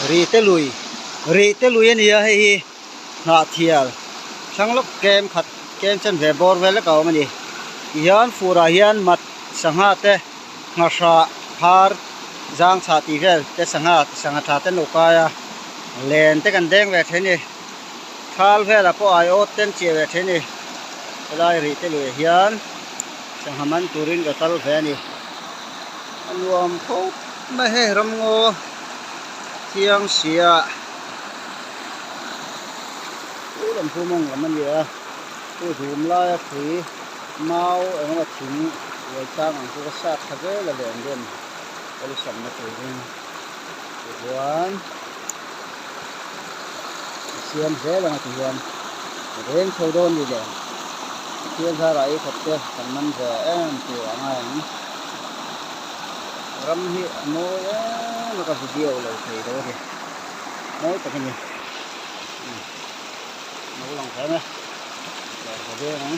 ri te lui ani a hei hi na thial sang lok kem khat kem chan ve bor ve la kaw mani hian fura hian mat sangha te ngasha phar jang cha ti vel te sangha tha te nokaya len te kan deng ve theni thal vela po ai ot ten che ve theni lai ri te lui hian sanghaman turin ga tal ve ni anuam kho ma he ram ngo thiang sia lam phu mong lam ni a tu dhum la ya phi mau eng la thing wai tang ang ku sa thave la len den ol sam na tu rin tuan siam ze la tu yan ren tho don ni le siam sa rai khat te kan man ze em tu angai ram hi no ya no ka video lo thei do ni nói ta cái gì nấu lòng phải nè rồi về nè